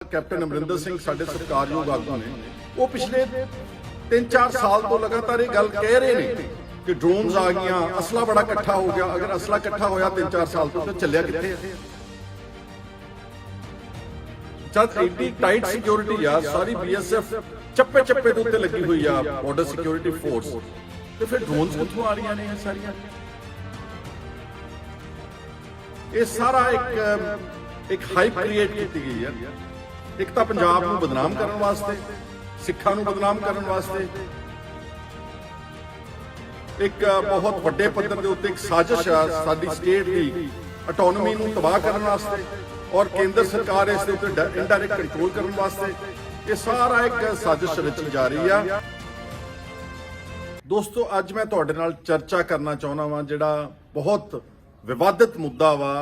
Captain Amarinder Singh साडे सत्कारयोग आगू ने वो पिछले 3-4 साल तो लगातार ये गल कह रहे हैं कि ड्रोन्स आ गई, असला बड़ा इकट्ठा हो गया। अगर असला इकट्ठा होया 3-4 साल तो चलिया किथे? जब एडी टाइट सिक्योरिटी आ, सारी बीएसएफ चप्पे चप्पे के उत्ते लगी हुई आ, बॉर्डर सिक्योरिटी फोर्स, तो फिर ड्रोन्स कित्थों आ रही ने सारियां? ये सारा एक हाइप क्रिएट की गई है। एक तो पंजाब को बदनाम करने वास्ते, सिखां को बदनाम करने वास्ते, एक बहुत बड़े पद्धर के उत्ते एक साजिश है साडी स्टेट की ऑटोनॉमी को तबाह करने वास्ते और केंद्र सरकार इसके उत्ते इनडायरेक्ट कंट्रोल करने वास्ते ये सारा एक साजिश रची जा रही है। दोस्तों, अज मैं तुहाडे नाल चर्चा करना चाहुंदा वां जिहड़ा बहुत विवादित मुद्दा वा,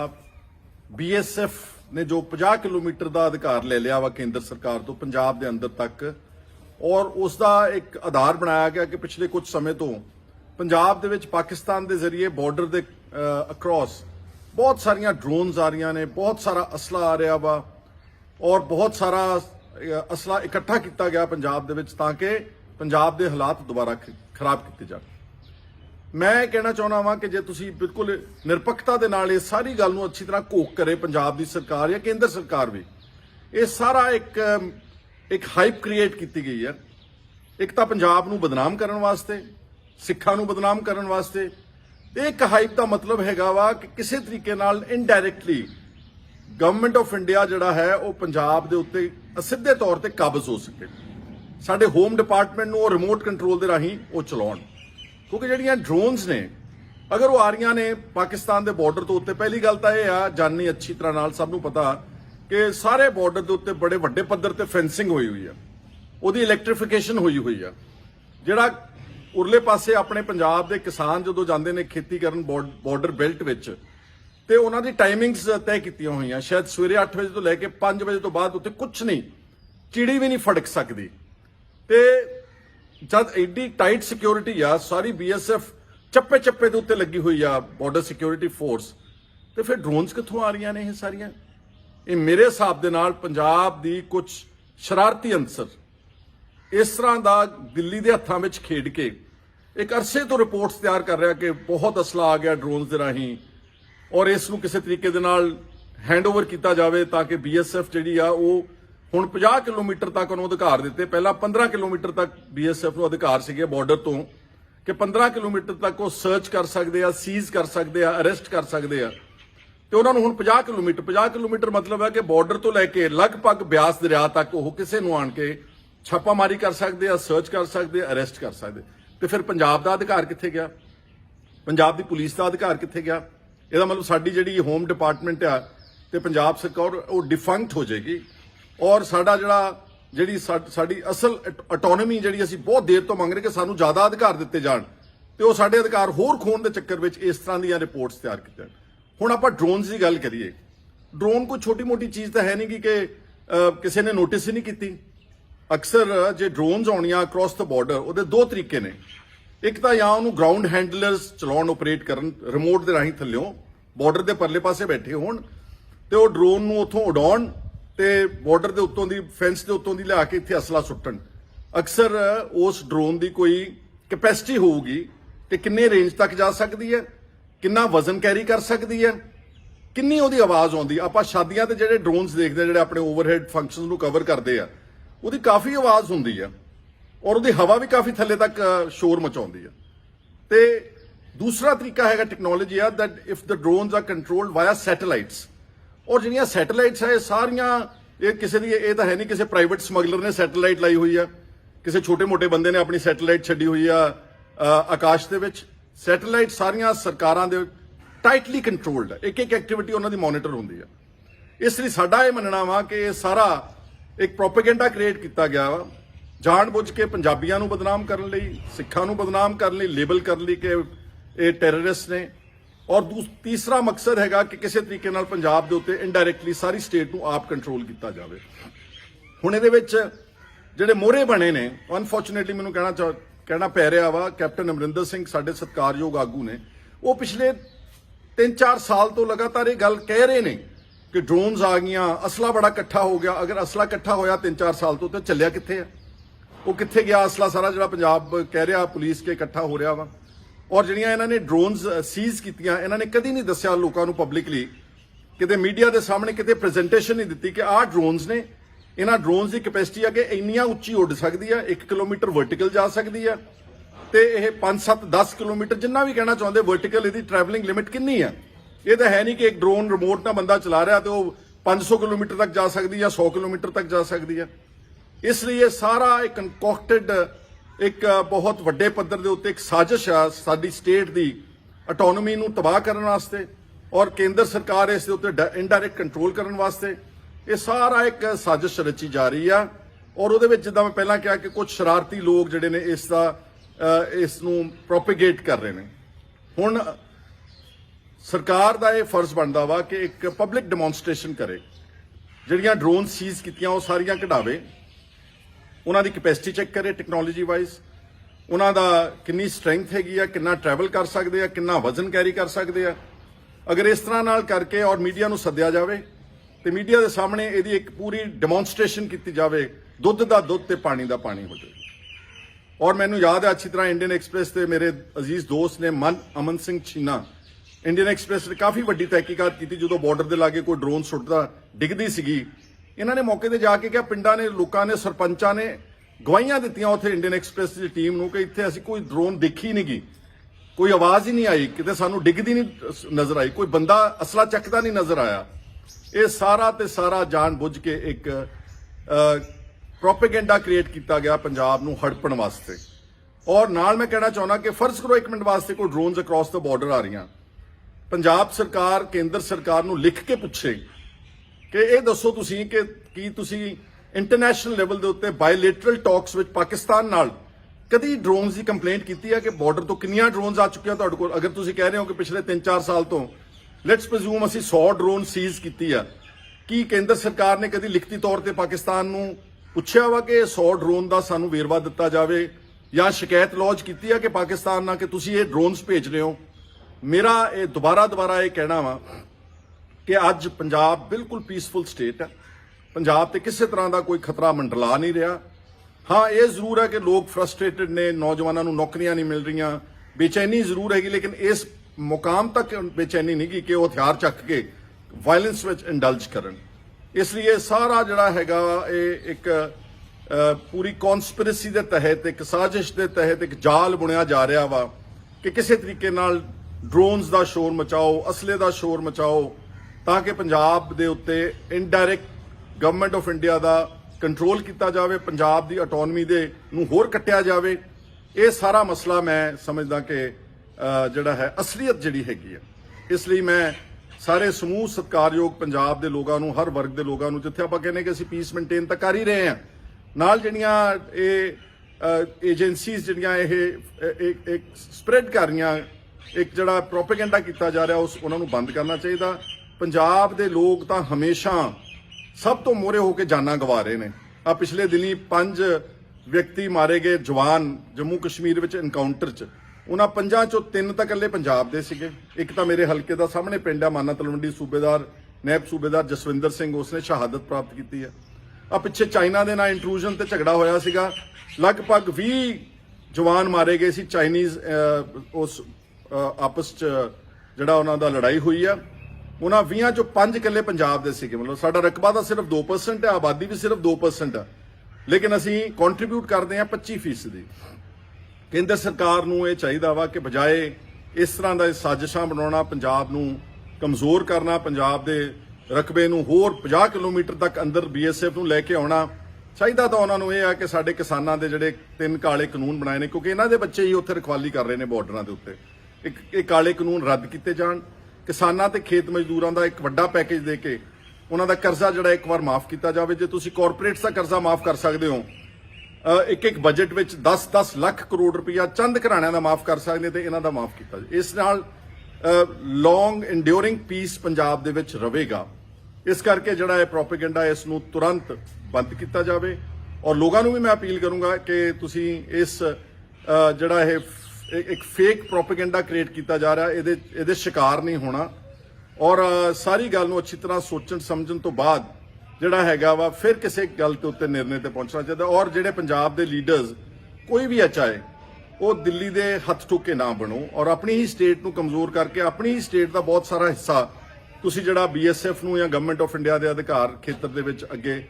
बीएसएफ ने जो 50 किलोमीटर का अधिकार ले लिया वा केंद्र सरकार तो पंजाब के अंदर तक, और उसका एक आधार बनाया गया कि पिछले कुछ समय तो पंजाब दे विच पाकिस्तान के जरिए बॉर्डर के अक्रॉस बहुत सारिया ड्रोन्स आ रही ने, बहुत सारा असला आ रहा वा और बहुत सारा असला इकट्ठा किया गया पंजाब दे विच ताकि पंजाब के हालात दोबारा खराब किए जाए। मैं कहना चाहना वा कि जे तुसी बिल्कुल निरपक्षता दे नाल इस सारी गल नूं अच्छी तरह घोख करे पंजाब की सरकार या केंद्र सरकार भी, ये सारा एक हाइप क्रिएट की गई है। एक तो पंजाब नूं बदनाम करने वास्ते, सिखां नूं बदनाम करने वास्ते, एक हाइप का मतलब हैगा वा कि किसी तरीके नाल इनडायरैक्टली गवर्नमेंट ऑफ इंडिया जिहड़ा है वो पंजाब दे उत्ते सीधे तौर पर काबज हो सके, साडे होम डिपार्टमेंट नूं रिमोट कंट्रोल दे राहीं वो चलाउण। क्योंकि ਜਿਹੜੀਆਂ ड्रोन्स ने अगर वो आ रही ने पाकिस्तान के बॉर्डर तो उत्ते, पहली गल तो यह आ जाननी अच्छी तरह नाल सब नूं पता कि सारे बॉर्डर के उत्ते बड़े वड्डे पद्धर ते फेंसिंग हुई हुई है, उहदी इलैक्ट्रीफिकेशन हुई हुई है। जिहड़ा उरले पासे अपने पंजाब के किसान जो जाते हैं खेती करन बॉर्डर बेल्ट विच, ते उन्हां दी टाइमिंग्स तय कीतियां होईयां, शायद सवेरे 8 बजे तो लैके 5 बजे तो बाद उत्ते कुछ नहीं, चिड़ी भी नहीं फड़क सकती। ते जब एडी टाइट सिक्योरिटी आ, सारी बीएसएफ चप्पे चप्पे के उत्ते लगी हुई आ, बॉर्डर सिक्योरिटी फोर्स, तो फिर ड्रोन्स कित्थों आ रही ने ये सारियां? ये मेरे हिसाब दे नाल पंजाब दी कुछ शरारती अंसर इस तरह का दिल्ली के हत्थां विच खेड के एक अरसे तो रिपोर्ट्स तैयार कर रहा कि बहुत असला आ गया ड्रोन्स के राहीं और इसनूं किसी तरीके दे नाल हैंड ओवर किया जाए ताकि बीएसएफ जिहड़ी आ वो हुण 50 किलोमीटर तक उन्होंने अधिकार दिते। पहला 15 किलोमीटर तक बीएसएफ को अधिकार सीगे बॉर्डर तो कि 15 किलोमीटर तक वो सर्च कर सकते हैं, सीज कर सकते हैं, अरेस्ट कर सकते हैं, तो उन्होंने हुण 50 किलोमीटर मतलब है कि बॉर्डर तो लैके लगभग ब्यास दरिया तक वो किसी नूं आण के छापामारी कर सकते हैं, सर्च कर सकते, अरेस्ट कर सकते। तो फिर पंजाब का अधिकार कित्थे गया? पंजाब की पुलिस का अधिकार कित्थे गया? इसदा मतलब साडी जिहड़ी होम डिपार्टमेंट आ ते पंजाब सरकार वो डिफंक्ट हो जाएगी और साडा जिहड़ी साडी असल ऑटोनॉमी जिहड़ी असीं बहुत देर तो मंग रहे कि सानूं ज़्यादा अधिकार दिते जाण ते वो साडे अधिकार होर खोण दे चक्कर विच इस तरह दी रिपोर्ट्स तैयार कीतियां। हुण आपां ड्रोन्स की गल करिए, ड्रोन कोई छोटी मोटी चीज़ तो है नहीं कि किसी ने नोटिस ही नहीं की। अक्सर जे ड्रोन्स आउणियां अक्रॉस द बॉर्डर उहदे दो तरीके ने, एक तो या उन्होंने ग्राउंड हैंडलर्स चलाउण ऑपरेट करन रिमोट के राहीं थल्लियों बॉर्डर के परले पासे बैठे होण ते वो ड्रोन नूं उत्थों उडाउण ते बॉर्डर के उत्तों दी फेंस के उत्तों दी लिया के इत्थे असला सुट्टण। अक्सर उस ड्रोन की कोई कैपेसिटी होगी कि किन्ने रेंज तक जा सकती है, किन्ना वजन कैरी कर सकती है, किन्नी उहदी आवाज़ आउंदी। आपां शादियां ते जिहड़े ड्रोन्स देखदे जिहड़े अपने ओवरहेड फंक्शनस नूं कवर करदे आ, उहदी काफ़ी आवाज़ हुंदी है और उहदी हवा भी काफ़ी थल्ले तक शोर मचाउंदी है। ते दूसरा तरीका है टेक्नोलॉजी आ that if the drones are controlled via satellites, और जिहड़ियां सैटेलाइट्स है सारियां ये किसी दी ये तो है नहीं किसी प्राइवेट समगलर ने सैटेलाइट लाई हुई है, किसी छोटे मोटे बंदे ने अपनी सैटेलाइट छड्डी हुई है आकाश दे विच। सैटेलाइट सारियां सरकारां दे टाइटली कंट्रोल्ड है, एक एक एक्टिविटी उन्हां दी मॉनिटर हुंदी है। इसलिए साडा ये मनना वा कि ये सारा एक प्रोपेगेंडा क्रिएट किया गया वा जान-बुझ के पंजाबियां नूं बदनाम करने लई, सिखां नूं बदनाम करने लई, लेबल करने लई कि ये टैररिस्ट ने। और तीसरा मकसद हैगा कि किसी तरीके नाल पंजाब दे उत्ते इनडायरैक्टली सारी स्टेट नूं आप कंट्रोल किया जाए। हुण इहदे विच जिहड़े मोहरे बने ने, अनफॉर्चुनेटली मैनूं कहना पै रहा वा, कैप्टन अमरिंदर सिंह साडे सत्कारयोग आगू ने वो पिछले 3-4 साल तो लगातार ये गल कह रहे हैं कि कि ड्रोन्स आ गई, असला बड़ा इकट्ठा हो गया। अगर असला इकट्ठा होया 3-4 साल तो ਚੱਲਿਆ ਕਿੱਥੇ है? वो कित्थे गया असला सारा ਜਿਹੜਾ पंजाब कह रहा पुलिस के इकट्ठा हो रहा वा। और ਜਿਹੜੀਆਂ ਇਹਨਾਂ ਨੇ ड्रोन्स सीज कीतियां, ਇਹਨਾਂ ਨੇ कदी नहीं दस्सिया लोगों ਨੂੰ पब्लिकली, किते मीडिया के सामने किते प्रेजेंटेशन नहीं दी कि आह ड्रोन्स ने, इन्हां ड्रोन्स की कैपेसिटी है कि इंनियां उच्ची उड़ सकती है, 1 किलोमीटर वर्टिकल जा सकती है, तो यह 5-7-10 किलोमीटर जिन्ना भी कहना चाहते वर्टिकल इसकी ट्रैवलिंग लिमिट कितनी है। ये तो है नहीं कि एक ड्रोन रिमोट ना बंदा चला रहा तो 500 किलोमीटर तक जा सकती है, 100 किलोमीटर तक जा सकती है। इसलिए ये सारा एक कंकॉक्टेड एक बहुत वड्डे पद्धर के उत्ते एक साजिश है साडी स्टेट की ऑटोनोमी नूं तबाह करने वास्ते और केंद्र सरकार इस उत्ते इनडायरैक्ट कंट्रोल करने वास्ते ये सारा एक साजिश रची जा रही है। और उहदे विच जिद्दां मैं पहलां कहा कि कुछ शरारती लोग जिहड़े ने इसनूं प्रोपेगेट कर रहे हैं। हुण सरकार का यह फर्ज बनता वा कि एक पब्लिक डेमोनस्ट्रेशन करे, जिहड़ियां ड्रोन सीज कीतियां वो सारियां कढावे, उन्हां दी कैपेसिटी चैक करे टैक्नोलॉजी वाइज, उन्हां दा कितनी स्ट्रेंथ हैगी है, कितना ट्रैवल कर सकते हैं, कितना वजन कैरी कर सकते हैं। अगर इस तरह नाल करके और मीडिया नूं सद्दिया जावे तो मीडिया के सामने इहदी एक पूरी डेमोनस्ट्रेशन की जावे, दुध दा दुध ते पानी दा पानी हो जाए। और मैनूं याद है अच्छी तरह इंडियन एक्सप्रैस के मेरे अजीज दोस्त ने अमन सिंह छीना इंडियन एक्सप्रैस ने काफ़ी वड्डी तहकीकात की जो बॉर्डर के लागे कोई ड्रोन सुटदा डिगदी सीगी। इन्होंने मौके पर जाके क्या पिंडा ने लोगों ने सरपंचा ने गवाहियां दित्तियां उत्थे इंडियन एक्सप्रैस की टीम नूं कि इत्थे असीं कोई ड्रोन देखी नहीं गई, कोई आवाज़ ही नहीं आई, किते सानूं डिगदी नहीं नज़र आई, कोई बंदा असला चकदा नहीं नज़र आया। ये सारा ते सारा जानबुझ के एक प्रोपेगेंडा क्रिएट किया गया पंजाब नूं हड़पण वास्ते। और नाल मैं कहना चाहना कि फर्ज करो एक मिनट वास्ते कोई ड्रोन्स अक्रॉस द बॉर्डर आ रही, पंजाब सरकार केंद्र सरकार नूं लिख के पूछे कि ये दसो तुसीं कि की तुसीं इंटरनेशनल लेवल के उत्ते बायलैटरल टॉक्स विच पाकिस्तान नाल कदी ड्रोन्स की कंप्लेंट की है कि बॉर्डर तो कितनियां ड्रोन्स आ चुकियां तुहाडे कोल। अगर तुसीं कह रहे हो कि पिछले 3-4 साल तो लेट्स प्रज्यूम असीं 100 ड्रोन सीज की है, कि केंद्र सरकार ने कदी लिखती तौर पर पाकिस्तान नूं पुछया वा कि 100 ड्रोन का सानूं वेरवा दिता जाए या शिकायत लॉन्च की है कि पाकिस्तान ना कि तुसीं ये ड्रोन्स भेज रहे हो। मेरा ये दोबारा ये कहना वा कि अज पंजाब बिल्कुल पीसफुल स्टेट है, पंजाब ते किसी तरह का कोई खतरा मंडला नहीं रहा। हाँ ये जरूर है कि लोग फ्रस्ट्रेटेड ने, नौजवानों को नौकरियां नहीं मिल रही, बेचैनी जरूर हैगी, लेकिन इस मुकाम तक बेचैनी नहीं की कि वो हथियार चक के वायलेंस में इंडल्ज करन। इसलिए सारा जड़ा हैगा एक पूरी कॉन्स्पिरेसी के तहत एक साजिश के तहत एक जाल बुनिया जा रहा वा कि किसी तरीके नाल ड्रोन्स का शोर मचाओ, असले का शोर मचाओ, ताकि पंजाब के उत्ते इनडायरैक्ट गवर्नमेंट ऑफ इंडिया का कंट्रोल किया जाए, पंजाब की ऑटोनमी दे नूं होर कट्टिया जाए। ये सारा मसला मैं समझदा कि जिहड़ा है असलीयत जिहड़ी हैगी है। इसलिए मैं सारे समूह सत्कारयोग पंजाब के लोगों नूं, हर वर्ग के लोगों नूं, जिथे आपां कहने कि असीं पीस मेनटेन तो कर ही रहे हैं, नाल जिहड़ियां एजेंसीज जिहड़ियां एक स्प्रेड कर रही, एक जिहड़ा प्रोपेगेंडा किया जा रहा उस उन्हां नूं बंद करना चाहिए। पंजाब के लोग तो हमेशा सब तो मोहरे होकर जाना गवा रहे हैं। आ पिछले दिनी 5 व्यक्ति मारे गए जवान जम्मू कश्मीर विच एनकाउंटर च, उन्हां 5 चों 3 तो कल्ले पंजाब दे सीगे। एक तो मेरे हल्के का सामने पिंड है माना तलवंडी, सूबेदार नैब सूबेदार जसविंदर सिंह, उसने शहादत प्राप्त की है। आ पिछे चाइना के नाल इंट्रूजन ते झगड़ा होया सीगा, लगभग 20 जवान मारे गए सी चाइनीज उस आपस च जिहड़ा उन्हां दा लड़ाई हुई है। उन्हां 20 चों 5 कल्ले पंजाब दे सीगे। मतलब साडा रकबा तो सिर्फ 2% है, आबादी भी सिर्फ 2% है, लेकिन असीं कॉन्ट्रीब्यूट करते हैं 25%। केंद्र सरकार नूं ये चाहिदा वा कि बजाए इस तरह का साजिशां बनाउणा, पंजाब नूं कमज़ोर करना, पंजाब दे रकबे नूं होर 50 किलोमीटर तक अंदर BSF नूं लैके आउणा चाहिदा। तो उन्होंने ये है कि साडे किसानां दे जिहड़े 3 काले कानून बनाए ने, क्योंकि इन्हां दे बच्चे ही उत्थे रखवाली कर रहे हैं बॉर्डरां दे उत्ते, एक काले कानून रद्द किए जाण, किसानां ते खेत मजदूरां दा एक वड्डा पैकेज दे के उन्हां दा कर्जा जिहड़ा एक बार माफ किया जाए। जे तुसीं कॉरपोरेट्स दा कर्जा माफ कर सकते हो, एक बजट विच 10-10 लाख करोड़ रुपया चंद घराणिਆਂ ਦਾ माफ कर सकते तो इन्हां दा माफ किया जाए। इस नाल लॉन्ग इंड्योरिंग पीस पंजाब दे विच रवेगा। इस करके जिहड़ा प्रोपेगेंडा इस नूं तुरंत बंद किया जाए। और लोगों नूं भी मैं अपील करूंगा कि तुसीं इस जिहड़ा एक फेक प्रोपेगेंडा क्रिएट किया जा रहा, ये शिकार नहीं होना। ਔਰ ਸਾਰੀ ਗੱਲ ਨੂੰ ਅੱਛੀ ਤਰ੍ਹਾਂ ਸੋਚਣ ਸਮਝਣ ਤੋਂ ਬਾਅਦ ਜਿਹੜਾ ਹੈਗਾ ਵਾ ਫਿਰ ਕਿਸੇ ਗੱਲ ਦੇ ਉੱਤੇ ਨਿਰਣੇ ਤੇ ਪਹੁੰਚਣਾ ਚਾਹੀਦਾ। ਔਰ ਜਿਹੜੇ ਪੰਜਾਬ ਦੇ ਲੀਡਰਸ ਕੋਈ ਵੀ ਹੈ ਚਾਹੇ ਉਹ ਦਿੱਲੀ ਦੇ ਹੱਥ ਠੁੱਕੇ ਨਾ ਬਣੋ ਔਰ ਆਪਣੀ ਹੀ ਸਟੇਟ ਨੂੰ ਕਮਜ਼ੋਰ ਕਰਕੇ ਆਪਣੀ ਹੀ ਸਟੇਟ ਦਾ ਬਹੁਤ ਸਾਰਾ ਹਿੱਸਾ ਤੁਸੀਂ ਜਿਹੜਾ BSF ਨੂੰ ਜਾਂ ਗਵਰਨਮੈਂਟ ਆਫ ਇੰਡੀਆ ਦੇ ਅਧਿਕਾਰ ਖੇਤਰ ਦੇ ਵਿੱਚ ਅੱਗੇ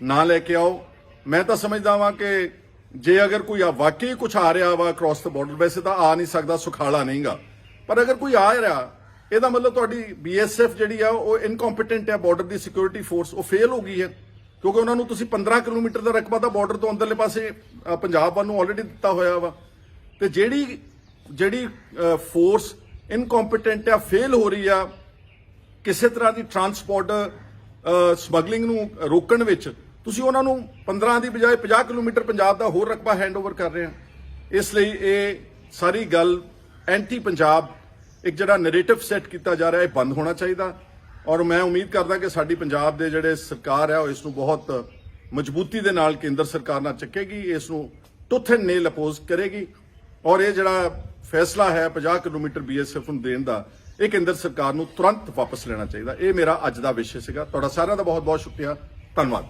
ਨਾ ਲੈ ਕੇ ਆਓ। ਮੈਂ ਤਾਂ ਸਮਝਦਾ ਵਾਂ ਕਿ ਜੇ ਅਗਰ ਕੋਈ ਵਾਕਈ ਕੁਝ ਆ ਰਿਹਾ ਵਾ ਕ੍ਰਾਸ ਦ ਬਾਰਡਰ, ਵੈਸੇ ਤਾਂ ਆ ਨਹੀਂ ਸਕਦਾ, ਸੁਖਾਲਾ ਨਹੀਂਗਾ, ਪਰ ਅਗਰ ਕੋਈ ਆ ਰਿਹਾ ਇਹਦਾ ਮਤਲਬ ਤੁਹਾਡੀ BSF ਜਿਹੜੀ ਆ ਉਹ ਇਨਕੰਪੀਟੈਂਟ ਹੈ, ਬਾਰਡਰ ਦੀ ਸਿਕਿਉਰਿਟੀ ਫੋਰਸ ਉਹ ਫੇਲ ਹੋ ਗਈ ਹੈ, ਕਿਉਂਕਿ ਉਹਨਾਂ ਨੂੰ ਤੁਸੀਂ 15 ਕਿਲੋਮੀਟਰ ਦਾ ਰਕਬਾ ਤਾਂ ਬਾਰਡਰ ਤੋਂ ਅੰਦਰਲੇ ਪਾਸੇ ਪੰਜਾਬ ਵੱਲ ਨੂੰ ਆਲਰੇਡੀ ਦਿੱਤਾ ਹੋਇਆ ਵਾ। ਤੇ ਜਿਹੜੀ ਫੋਰਸ ਇਨਕੰਪੀਟੈਂਟ ਆ, ਫੇਲ ਹੋ ਰਹੀ ਆ ਕਿਸੇ ਤਰ੍ਹਾਂ ਦੀ ਟਰਾਂਸਪੋਰਟ ਸਮਗਲਿੰਗ ਨੂੰ ਰੋਕਣ ਵਿੱਚ, ਤੁਸੀਂ ਉਹਨਾਂ ਨੂੰ 15 ਦੀ ਬਜਾਏ 50 ਕਿਲੋਮੀਟਰ ਪੰਜਾਬ ਦਾ ਹੋਰ ਰਕਬਾ ਹੈਂਡਓਵਰ ਕਰ ਰਹੇ ਆ। ਇਸ ਲਈ ਇਹ ਸਾਰੀ ਗੱਲ ਐਂਟੀ ਪੰਜਾਬ ਇੱਕ ਜਿਹੜਾ ਨੈਰੇਟਿਵ ਸੈੱਟ ਕੀਤਾ ਜਾ ਰਿਹਾ ਇਹ ਬੰਦ ਹੋਣਾ ਚਾਹੀਦਾ। ਔਰ ਮੈਂ ਉਮੀਦ ਕਰਦਾ ਕਿ ਸਾਡੀ ਪੰਜਾਬ ਦੇ ਜਿਹੜੇ ਸਰਕਾਰ ਹੈ ਉਹ ਇਸ ਨੂੰ ਬਹੁਤ ਮਜ਼ਬੂਤੀ ਦੇ ਨਾਲ ਕੇਂਦਰ ਸਰਕਾਰ ਨਾਲ ਚੱਕੇਗੀ, ਇਸ ਨੂੰ ਟੁੱਥ ਐਂਡ ਨੇਲ ਅਪੋਜ਼ ਕਰੇਗੀ। ਔਰ ਇਹ ਜਿਹੜਾ ਫੈਸਲਾ ਹੈ 50 ਕਿਲੋਮੀਟਰ BSF ਨੂੰ ਦੇਣ ਦਾ, ਇਹ ਕੇਂਦਰ ਸਰਕਾਰ ਨੂੰ ਤੁਰੰਤ ਵਾਪਸ ਲੈਣਾ ਚਾਹੀਦਾ। ਇਹ ਮੇਰਾ ਅੱਜ ਦਾ ਵਿਸ਼ੇ ਸੀਗਾ। ਤੁਹਾਡਾ ਸਾਰਿਆਂ ਦਾ ਬਹੁਤ ਬਹੁਤ ਸ਼ੁਕਰੀਆ, ਧੰਨਵਾਦ।